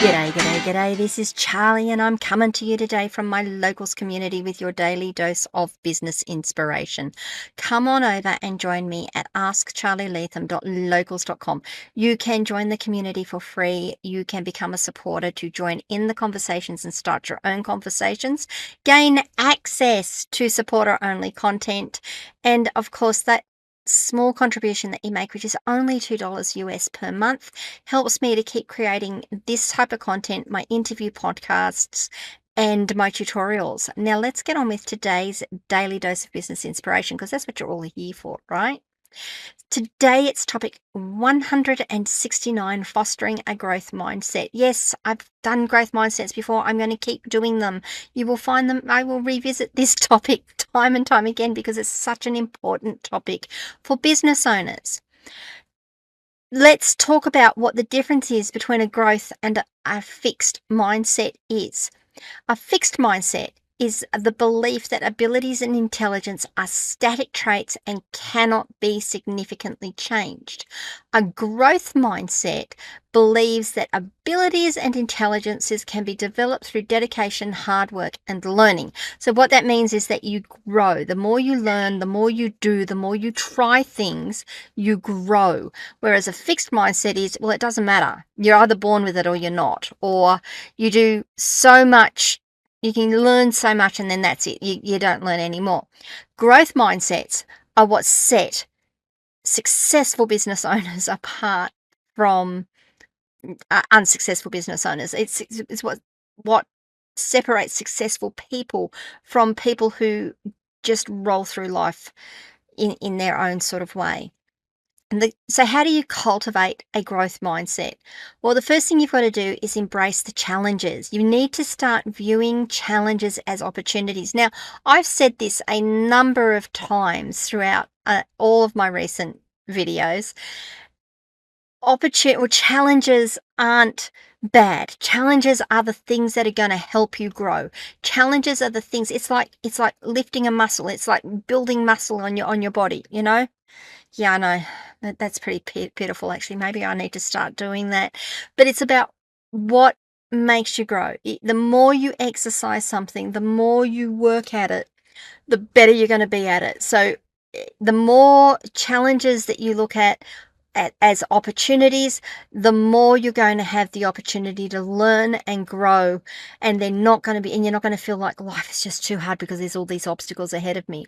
G'day, g'day, g'day. This is Charlie, and I'm coming to you today from my locals community with your daily dose of business inspiration. Come on over and join me at askcharlieleetham.locals.com. You can join the community for free. You can become a supporter to join in the conversations and start your own conversations, gain access to supporter-only content, and of course, that small contribution that you make, which is only $2 US per month, helps me to keep creating this type of content, my interview podcasts, and my tutorials. Now, let's get on with today's daily dose of business inspiration, because that's what you're all here for, right? Today, it's topic 169, fostering a growth mindset. Yes, I've done growth mindsets before. I'm going to keep doing them. You will find them. I will revisit this topic time and time again because it's such an important topic for business owners. Let's talk about what the difference is between a growth and a fixed mindset is. A fixed mindset is the belief that abilities and intelligence are static traits and cannot be significantly changed. A growth mindset believes that abilities and intelligences can be developed through dedication, hard work, and learning. So what that means is that you grow. The more you learn, the more you do, the more you try things, you grow. Whereas a fixed mindset is, well, it doesn't matter. You're either born with it or you're not. Or you do so much. You can learn so much and then that's it. You don't learn anymore. Growth mindsets are what set successful business owners apart from unsuccessful business owners. It's what separates successful people from people who just roll through life in their own sort of way. So how do you cultivate a growth mindset? Well, the first thing you've got to do is embrace the challenges. You need to start viewing challenges as opportunities. Now, I've said this a number of times throughout all of my recent videos. Challenges aren't bad. Challenges are the things that are going to help you grow. Challenges are the things. It's like lifting a muscle. It's like building muscle on your body. You know. Yeah, I know. That's pretty pitiful, actually. Maybe I need to start doing that. But it's about what makes you grow. The more you exercise something, the more you work at it, the better you're going to be at it. So the more challenges that you look at as opportunities, the more you're going to have the opportunity to learn and grow. And you're not going to feel like life is just too hard because there's all these obstacles ahead of me.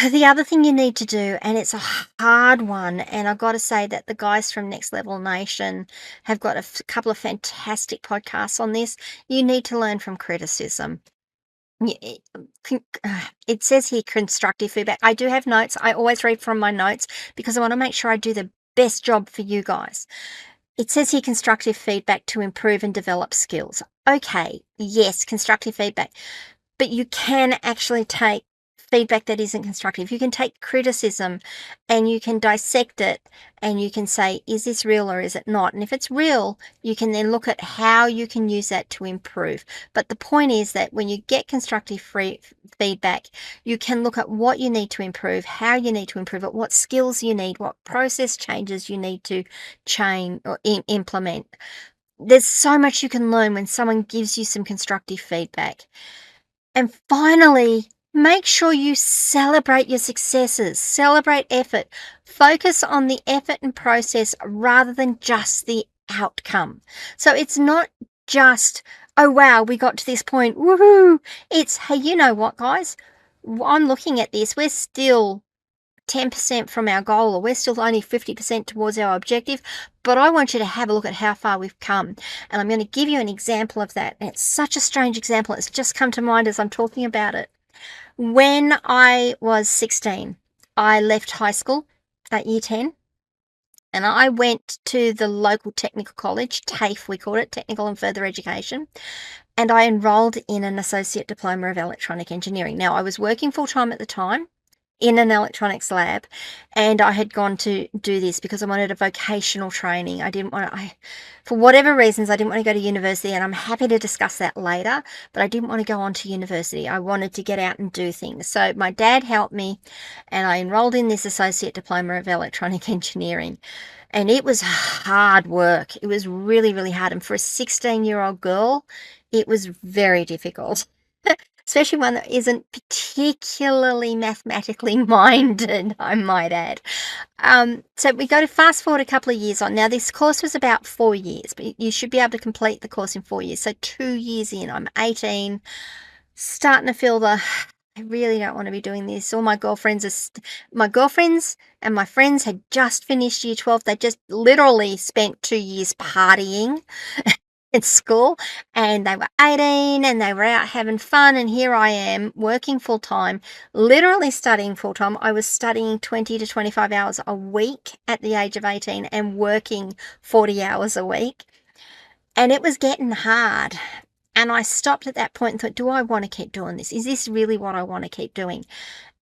The other thing you need to do, and it's a hard one, and I've got to say that the guys from Next Level Nation have got a couple of fantastic podcasts on this. You need to learn from criticism. It says here constructive feedback. I do have notes. I always read from my notes because I want to make sure I do the best job for you guys. It says here constructive feedback to improve and develop skills. Okay, yes, constructive feedback. But you can actually take feedback that isn't constructive. You can take criticism and you can dissect it and you can say, is this real or is it not? And if it's real, you can then look at how you can use that to improve. But the point is that when you get constructive feedback, you can look at what you need to improve, how you need to improve it, what skills you need, what process changes you need to change or implement. There's so much you can learn when someone gives you some constructive feedback. And finally, make sure you celebrate your successes, celebrate effort, focus on the effort and process rather than just the outcome. So it's not just, oh wow, we got to this point, woohoo. It's, hey, you know what, guys? I'm looking at this, we're still 10% from our goal, or we're still only 50% towards our objective, but I want you to have a look at how far we've come. And I'm going to give you an example of that. And it's such a strange example. It's just come to mind as I'm talking about it. When I was 16, I left high school at year 10, and I went to the local technical college, TAFE we called it, Technical and Further Education, and I enrolled in an Associate Diploma of Electronic Engineering. Now, I was working full-time at the time, in an electronics lab, and I had gone to do this because I wanted a vocational training. I didn't want to, for whatever reasons, I didn't want to go to university, and I'm happy to discuss that later, but I didn't want to go on to university. I wanted to get out and do things. So my dad helped me, and I enrolled in this Associate Diploma of Electronic Engineering. And it was hard work. It was really, really hard. And for a 16-year-old girl, it was very difficult, especially one that isn't particularly mathematically minded, I might add. So we go to fast forward a couple of years on. Now, this course was about 4 years, but you should be able to complete the course in 4 years. So 2 years in, I'm 18, starting to feel I really don't want to be doing this. All my girlfriends and my friends had just finished year 12. They just literally spent 2 years partying at school, and they were 18 and they were out having fun, and here I am working full time, literally studying full time. I was studying 20 to 25 hours a week at the age of 18 and working 40 hours a week, and it was getting hard. And I stopped at that point and thought, do I want to keep doing this? Is this really what I want to keep doing?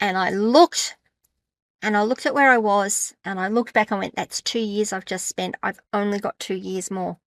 And I looked at where I was, and I looked back and went, that's 2 years I've just spent. I've only got 2 years more.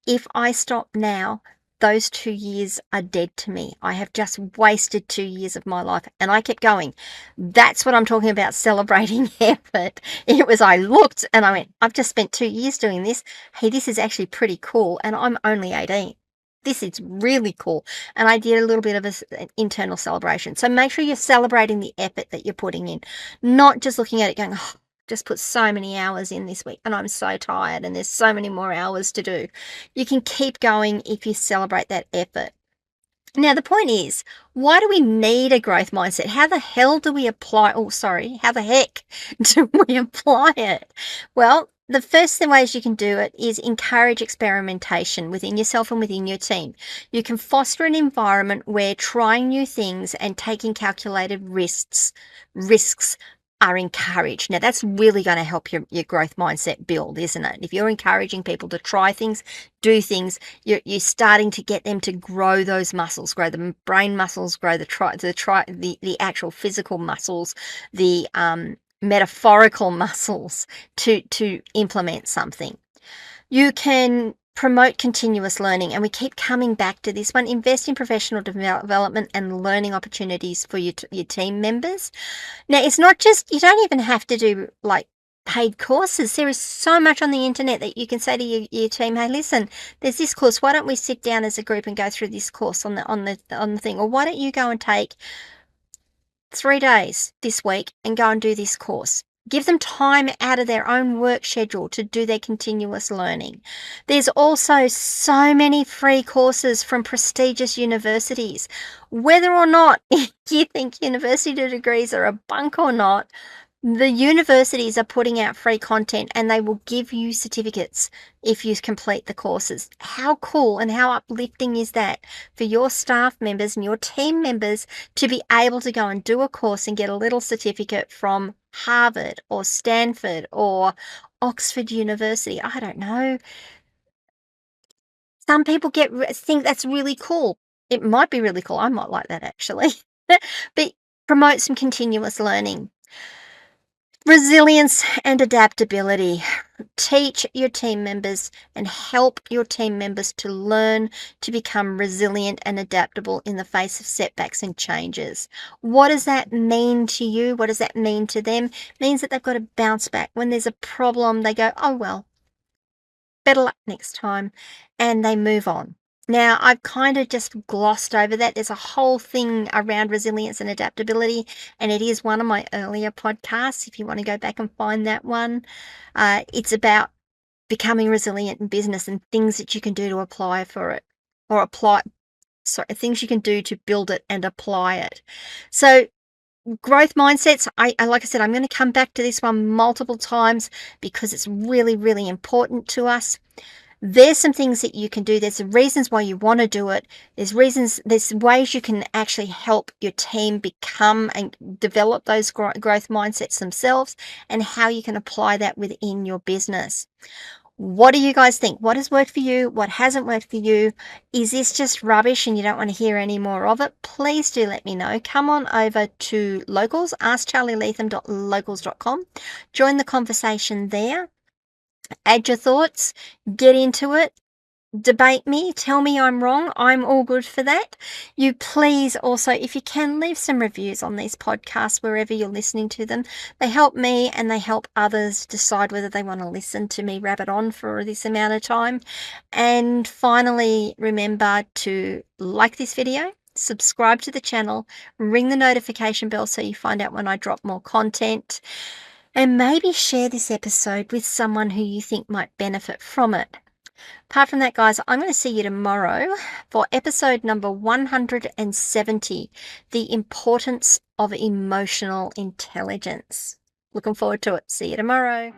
If I stop now, those 2 years are dead to me. I have just wasted 2 years of my life. And I kept going. That's what I'm talking about, celebrating effort. I looked and I went, I've just spent 2 years doing this. Hey, this is actually pretty cool. And I'm only 18. This is really cool. And I did a little bit of an internal celebration. So make sure you're celebrating the effort that you're putting in, not just looking at it going, oh, just put so many hours in this week and I'm so tired and there's so many more hours to do. You can keep going if you celebrate that effort. Now, the point is, why do we need a growth mindset? How the hell do we apply? Oh, sorry. How the heck do we apply it? Well, the first ways you can do it is encourage experimentation within yourself and within your team. You can foster an environment where trying new things and taking calculated risks are encouraged. Now, that's really going to help your growth mindset build, isn't it? If you're encouraging people to try things, do things, you're starting to get them to grow those muscles, grow the brain muscles, grow the actual physical muscles, the metaphorical muscles to implement something. You can promote continuous learning, and we keep coming back to this one. Invest in professional development and learning opportunities for your team members. Now, it's not just, you don't even have to do like paid courses. There is so much on the internet that you can say to your team, hey, listen, there's this course. Why don't we sit down as a group and go through this course on the thing? Or why don't you go and take 3 days this week and go and do this course? Give them time out of their own work schedule to do their continuous learning. There's also so many free courses from prestigious universities. Whether or not you think university degrees are a bunk or not, the universities are putting out free content and they will give you certificates if you complete the courses. How cool and how uplifting is that for your staff members and your team members to be able to go and do a course and get a little certificate from Harvard or Stanford or Oxford University? I don't know. Some people think that's really cool. It might be really cool. I might like that actually. But promote some continuous learning. Resilience and adaptability. Teach your team members and help your team members to learn to become resilient and adaptable in the face of setbacks and changes. What does that mean to you? What does that mean to them? It means that they've got to bounce back. When there's a problem, they go, oh, well, better luck next time, and they move on. Now, I've kind of just glossed over that. There's a whole thing around resilience and adaptability, and it is one of my earlier podcasts. If you want to go back and find that one, it's about becoming resilient in business and things that you can do to apply for it, or things you can do to build it and apply it. So, growth mindsets, like I said, I'm going to come back to this one multiple times because it's really, really important to us. There's some things that you can do. There's some reasons why you want to do it. There's ways you can actually help your team become and develop those growth mindsets themselves, and how you can apply that within your business. What do you guys think? What has worked for you? What hasn't worked for you? Is this just rubbish and you don't want to hear any more of it? Please do let me know. Come on over to Locals, askcharlyleetham.locals.com. Join the conversation there. Add your thoughts. Get into it. Debate me, tell me I'm wrong. I'm all good for that. You please also, if you can, leave some reviews on these podcasts wherever you're listening to them. They help me and they help others decide whether they want to listen to me rabbit on for this amount of time. And finally, remember to like this video, subscribe to the channel, ring the notification bell so you find out when I drop more content, and maybe share this episode with someone who you think might benefit from it. Apart from that, guys, I'm going to see you tomorrow for episode number 170, The Importance of Emotional Intelligence. Looking forward to it. See you tomorrow.